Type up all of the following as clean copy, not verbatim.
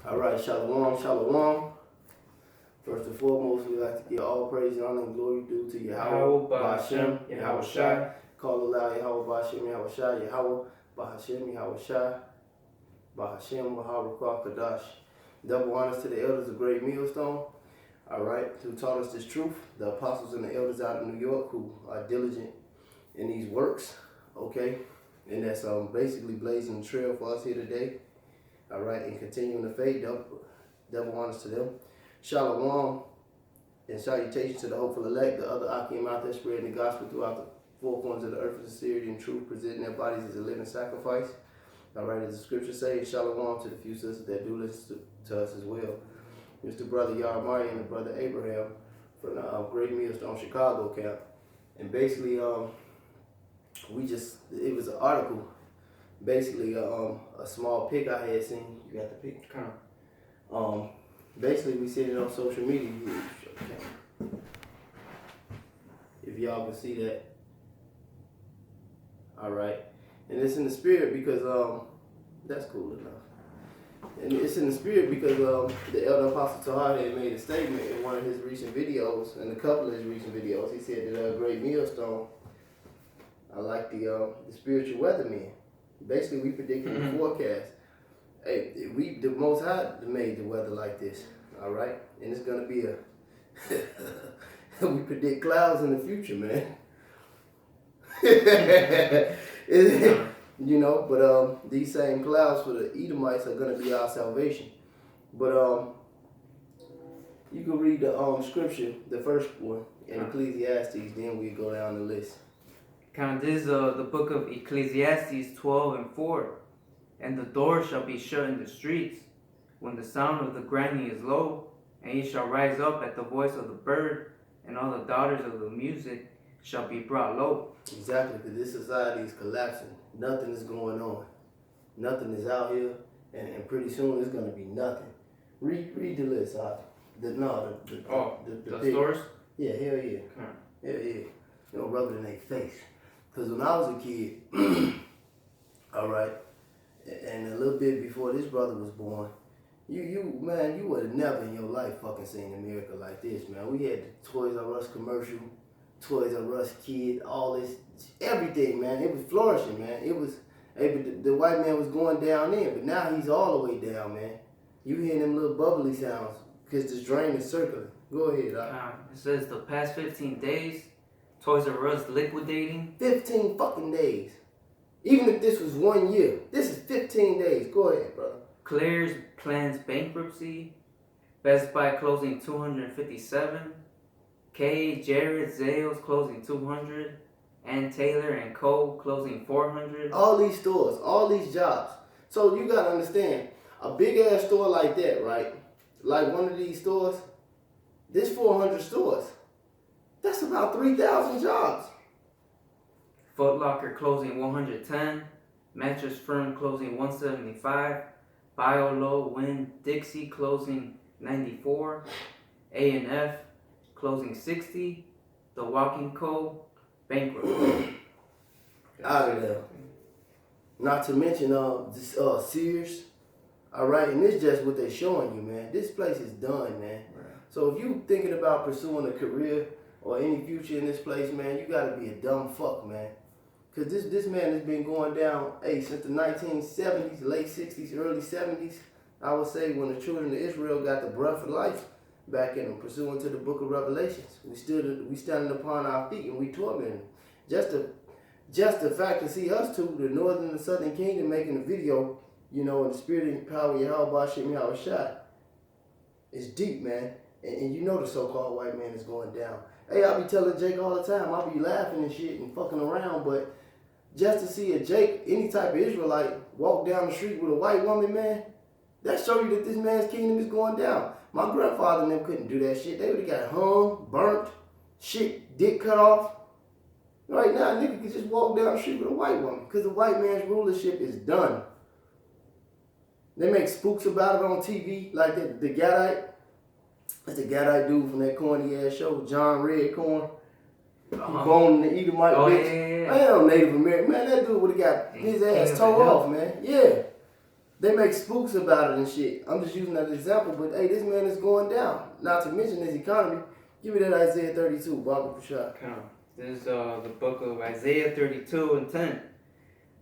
All right, shalom, shalom. First and foremost, we like to give all praise, honor, and glory due to Yahweh, Ba'ashem, Yahweh Shai. Call aloud Yahweh, Ba'ashem, Yahweh Shai, Yahweh, Ba'ashem, Yahweh Shai, Ba'ashem, Waharakah Kadash. Double honors to the elders of Great Millstone. All right, who taught us this truth, the apostles and the elders out of New York who are diligent in these works, okay? And that's basically blazing the trail for us here today. All right, and continuing the faith, double honors to them. Shalom and salutations to the hopeful elect, the other Akim out there spreading the gospel throughout the four corners of the earth with sincerity and truth, presenting their bodies as a living sacrifice. All right, as the scripture says, shalom to the few sisters that do listen to us as well. Mr. Brother Yarmari and the Brother Abraham from the Great Millstone Chicago camp. And basically, it was an article, basically a small pic I had seen. You got the pic? Kind of. Basically, we seen it on social media. If y'all can see that. All right. And it's in the spirit because, that's cool enough. And it's in the spirit because the Elder Apostle Tahar had made a statement in one of his recent videos, in a couple of his recent videos. He said that Great Millstone, I like the spiritual weatherman. Basically, we predicted the forecast. Hey, the Most High made the weather like this, all right? And it's gonna be we predict clouds in the future, man. You know, but these same clouds for the Edomites are gonna be our salvation. But you can read the scripture, the first one in Ecclesiastes, then we go down the list. This is the book of Ecclesiastes 12:4. And the door shall be shut in the streets, when the sound of the grinding is low, and ye shall rise up at the voice of the bird, and all the daughters of the music shall be brought low. Exactly, because this society is collapsing. Nothing is going on. Nothing is out here, and pretty soon it's going to be nothing. Read the list, the stores? Yeah, hell yeah. Hell yeah. You know, rub it in their face. Because when I was a kid, all right, and a little bit before this brother was born, you would have never in your life fucking seen America like this, man. We had the Toys R Us commercial, Toys R Us kid, all this, everything, man. It was flourishing, man. It was, the white man was going down in, but now he's all the way down, man. You hear them little bubbly sounds because this drain is circling. Go ahead, It says the past 15 days, Toys R Us liquidating. 15 fucking days. Even if this was 1 year, this is 15 days. Go ahead, brother. Claire's plans bankruptcy. Best Buy closing 257. K. Jared Zales closing 200. Ann Taylor and Co. closing 400. All these stores, all these jobs. So you gotta understand, a big ass store like that, right? Like one of these stores, this 400 stores. That's about 3,000 jobs. Foot Locker closing 110, Mattress Firm closing 175, BioLo Win Dixie closing 94, A&F closing 60, The Walking Co. bankrupt. Out of there. Not to mention Sears. All right, and this just what they're showing you, man. This place is done, man. Right. So if you thinking about pursuing a career or any future in this place, man, you gotta be a dumb fuck, man. Because this man has been going down, since the 1970s, late 60s, early 70s, I would say, when the children of Israel got the breath of life back in them, pursuant to the book of Revelations. We standing upon our feet and we tormenting them. Just the fact to see us two, the northern and the southern kingdom, making a video, you know, in the spirit and power of Yahweh Ba'ashem Yahweh Shai, it's deep, man. And you know the so-called white man is going down. Hey, I be telling Jake all the time, I be laughing and shit and fucking around, but just to see a Jake, any type of Israelite, walk down the street with a white woman, man, that show you that this man's kingdom is going down. My grandfather and them couldn't do that shit. They would have got hung, burnt, shit, dick cut off. Right now, a nigga can just walk down the street with a white woman because the white man's rulership is done. They make spooks about it on TV, like the Gadite. That's the Gadite dude from that corny ass show, John Redcorn. Bone the Edomite bitch. Yeah. Man, Native American. Man, that dude would have got his ass tore off, man. Yeah. They make spooks about it and shit. I'm just using that as an example, but hey, this man is going down. Not to mention his economy. Give me that Isaiah 32, Baba Prashad. This is the book of Isaiah 32 and 10.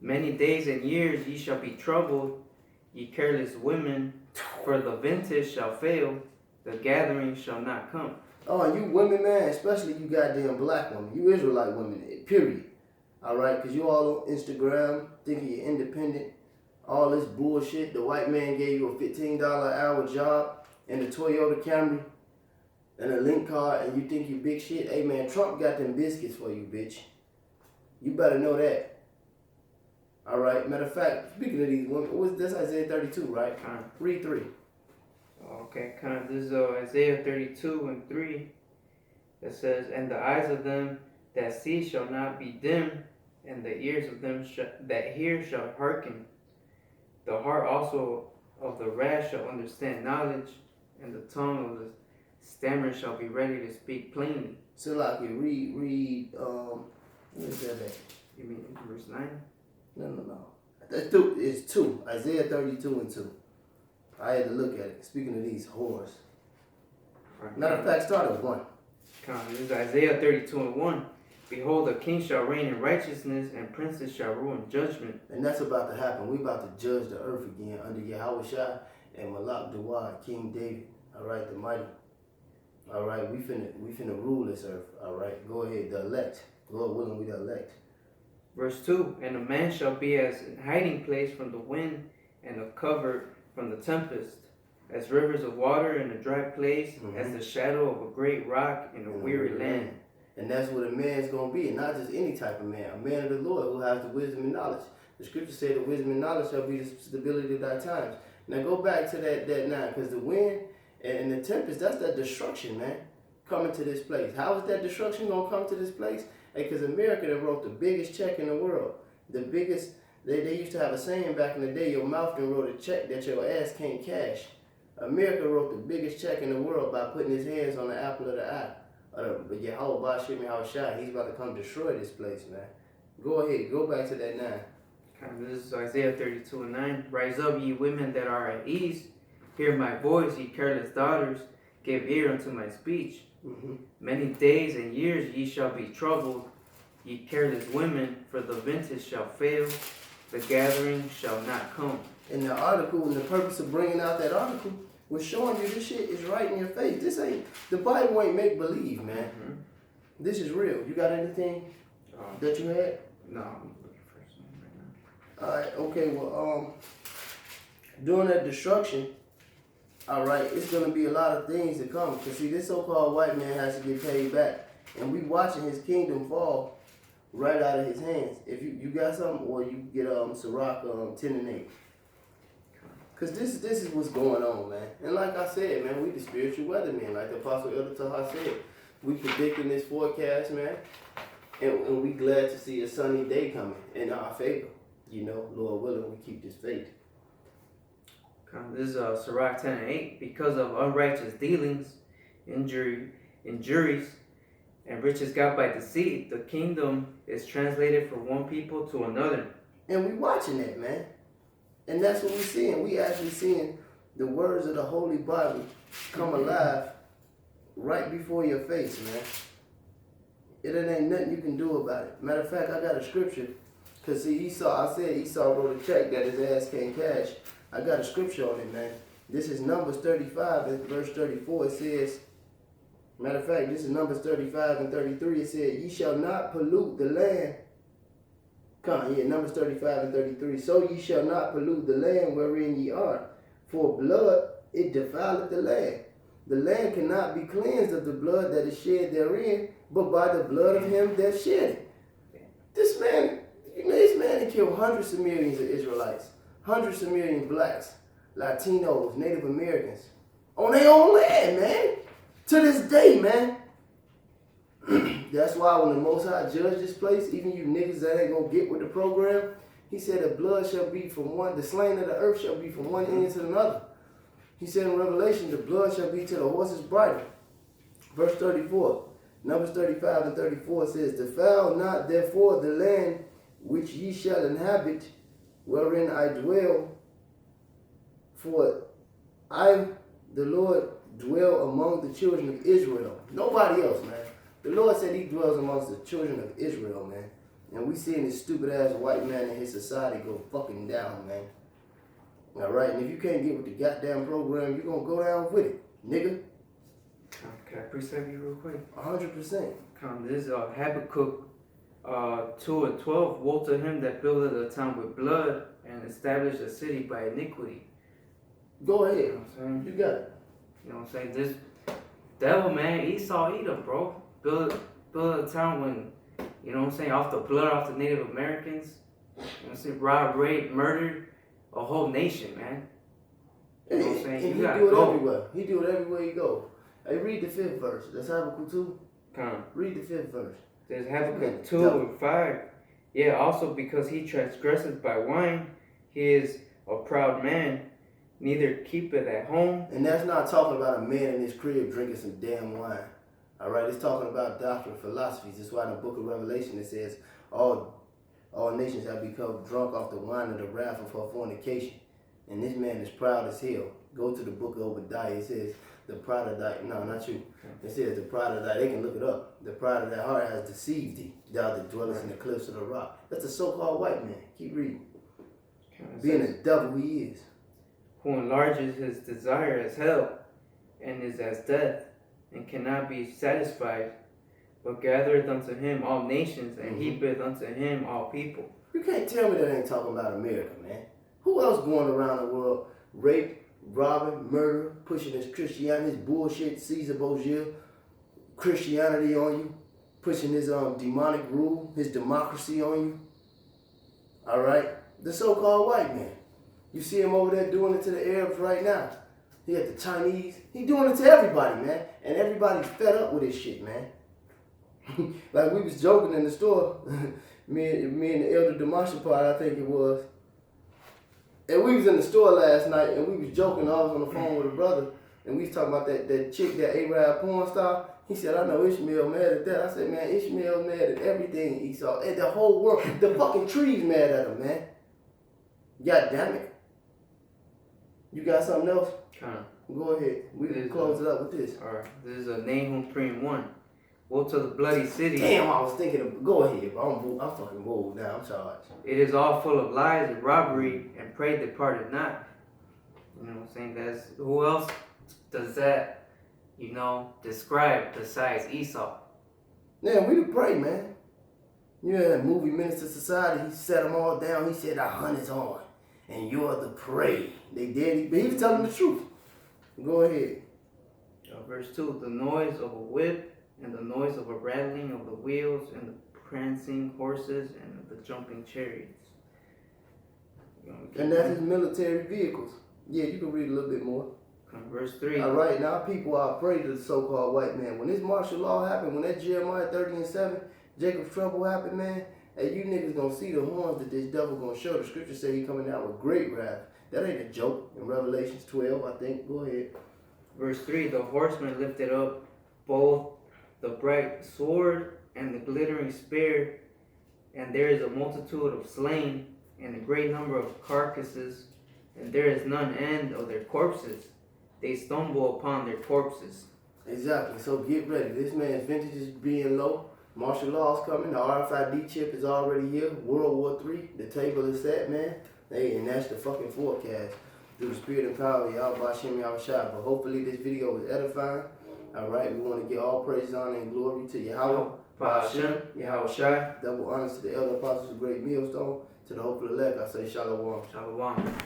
Many days and years ye shall be troubled, ye careless women, for the vintage shall fail, the gathering shall not come. Oh, and you women, man, especially you goddamn black women, you Israelite women, period. All right, because you all on Instagram thinking you're independent, all this bullshit. The white man gave you a $15 an hour job and a Toyota Camry and a link card, and you think you big shit. Hey, man, Trump got them biscuits for you, bitch. You better know that. All right. Matter of fact, speaking of these women, that's Isaiah 32, right? Read 3. Okay, this is Isaiah 32 and 3. It says, and the eyes of them that see shall not be dim, and the ears of them that hear shall hearken. The heart also of the rash shall understand knowledge, and the tongue of the stammer shall be ready to speak plainly. So like you read what is that at? You mean verse 9? No. It's 2. Isaiah 32 and 2. I had to look at it. Speaking of these whores. Matter of fact, start at 1. This is Isaiah 32 and 1. Behold, a king shall reign in righteousness, and princes shall rule in judgment. And that's about to happen. We about to judge the earth again under Yahweh Shai and Malak Dawah, King David. All right, the mighty. All right, we finna rule this earth. All right, go ahead, the elect. Lord willing, we the elect. Verse 2, and a man shall be as a hiding place from the wind, and a cover from the tempest, as rivers of water in a dry place, as the shadow of a great rock in a weary land. And that's what a man's going to be, and not just any type of man, a man of the Lord who has the wisdom and knowledge. The scriptures say the wisdom and knowledge shall be the stability of thy times. Now go back to that 9, because the wind and the tempest, that's that destruction, man, coming to this place. How is that destruction going to come to this place? Hey, because America, they wrote the biggest check in the world. The biggest, they used to have a saying back in the day, your mouth done wrote a check that your ass can't cash. America wrote the biggest check in the world by putting his hands on the apple of the eye. But Yahweh Bashim Yahushua, he's about to come destroy this place, man. Go ahead, go back to that 9. This is Isaiah 32 and 9. Rise up, ye women that are at ease. Hear my voice, ye careless daughters. Give ear unto my speech. Many days and years ye shall be troubled, ye careless women, for the vintage shall fail, the gathering shall not come. In the article, and the purpose of bringing out that article was showing you this shit is right in your face. This ain't, the Bible ain't make believe, man. This is real. You got anything that you had? No, I'm looking for something right now. Alright, okay, well, during that destruction, alright, it's gonna be a lot of things to come. Cause see, this so-called white man has to get paid back. And we watching his kingdom fall right out of his hands. If you got something, or you get Sirach 10 and 8. Cause this is what's going on, man. And like I said, man, we the spiritual weathermen. Like the Apostle Elder Taha said, we predicting this forecast, man. And we glad to see a sunny day coming in our favor. You know, Lord willing, we keep this faith. This is Sirach 10 and 8. Because of unrighteous dealings, injuries, and riches got by deceit, the kingdom is translated from one people to another. And we watching that, man. And that's what we're seeing. We actually seeing the words of the Holy Bible come alive right before your face, man. It ain't nothing you can do about it. Matter of fact, I got a scripture. Because see, I said Esau wrote a check that his ass can't cash. I got a scripture on it, man. This is Numbers 35 and verse 34. It says, matter of fact, this is Numbers 35 and 33. It said, ye shall not pollute the land. Numbers 35 and 33. So ye shall not pollute the land wherein ye are. For blood, it defileth the land. The land cannot be cleansed of the blood that is shed therein, but by the blood of him that shed it. This man had killed hundreds of millions of Israelites, hundreds of millions of blacks, Latinos, Native Americans, on their own land, man. To this day, man. That's why when the Most High judged this place, even you niggas that ain't gonna get with the program, he said the blood shall be from one, the slain of the earth shall be from one end to another. He said in Revelation, the blood shall be to the horse's bridle. Verse 34, Numbers 35 and 34 says, defile not therefore the land which ye shall inhabit, wherein I dwell, For I, the Lord, dwell among the children of Israel. Nobody else, man. The Lord said he dwells amongst the children of Israel, man. And we seeing this stupid ass white man in his society go fucking down, man. Alright, and if you can't get with the goddamn program, you're gonna go down with it, nigga. Can I precept you real quick? 100%. This is Habakkuk 2:12. Woe to him that buildeth a town with blood and established a city by iniquity. Go ahead. You know what I'm saying? You got it. You know what I'm saying? This devil, man, Esau, Edom, bro. Build a town when, you know what I'm saying, off the blood, off the Native Americans. You know what I'm saying? Robbed, raped, murdered a whole nation, man. You know what I'm saying? And you gotta do it go. everywhere. He do it everywhere he go. Hey, read the 5th verse. That's Habakkuk 2. Come. Read the 5th verse. There's Habakkuk 2:5. Yeah, also because he transgresseth by wine, he is a proud man, neither keepeth at home. And that's not talking about a man in his crib drinking some damn wine. Alright, it's talking about doctrine, philosophies. That's why in the book of Revelation it says, all nations have become drunk off the wine of the wrath of her fornication. And this man is proud as hell. Go to the book of Obadiah. It says, the pride of thy, no, not you. It says, the pride of thy, they can look it up. The pride of thy heart has deceived thee, thou that dwellest in the cliffs of the rock. That's a so-called white man. Keep reading. Being a devil he is. Who enlarges his desire as hell, and is as death, and cannot be satisfied, but gathereth unto him all nations, and heapeth unto him all people. You can't tell me that ain't talking about America, man. Who else going around the world, rape, robbing, murder, pushing his Christianity, his bullshit, Caesar Borgia, Christianity on you, pushing his demonic rule, his democracy on you? Alright? The so-called white man. You see him over there doing it to the Arabs right now. He got the Chinese. He doing it to everybody, man. And everybody's fed up with this shit, man. Like we was joking in the store, me and the elder Demashapad, I think it was. And we was in the store last night and we was joking. I was on the phone with a brother and we was talking about that chick, that Arab porn star. He said, I know Ishmael mad at that. I said, man, Ishmael mad at everything Esau. And the whole world, the fucking trees mad at him, man. God damn it. You got something else? Go ahead. We can close it up with this. Alright, this is Nahum 3:1. Woe to the bloody city. Damn, I was thinking of, go ahead, bro. I'm fucking moved now. I'm sorry. It is all full of lies and robbery, and prey departed not. You know what I'm saying? That's, who else does that, you know, describe besides Esau? Man, we the prey, man. You know that movie Minister Society, he set them all down. He said, the hunt is on, and you're the prey. They did, but he was telling the truth. Go ahead. Verse 2, the noise of a whip, and the noise of a rattling of the wheels, and the prancing horses, and the jumping chariots. And that's his military vehicles. Yeah, you can read a little bit more. Verse 3. All right, now people are afraid of the so-called white man. When this martial law happened, when that Jeremiah 30:7, Jacob's trouble happened, man, hey, you niggas gonna see the horns that this devil gonna show. The scripture say he coming out with great wrath. That ain't a joke. In Revelations 12, I think. Go ahead. Verse 3, the horseman lifted up both the bright sword and the glittering spear, and there is a multitude of slain, and a great number of carcasses, and there is none end of their corpses. They stumble upon their corpses. Exactly. So get ready. This man's vintage is being low. Martial law's coming. The RFID chip is already here. World War III. The table is set, man. Hey, and that's the fucking forecast. Through the spirit and power of Yahweh Shem Yahushua. But hopefully this video was edifying. Alright, we want to give all praise, honor, and glory to Yahweh, Hashem, Yahushua. Double honors to the elder apostles of Great Millstone. To the hopeful elect, I say Shalom. Shalom.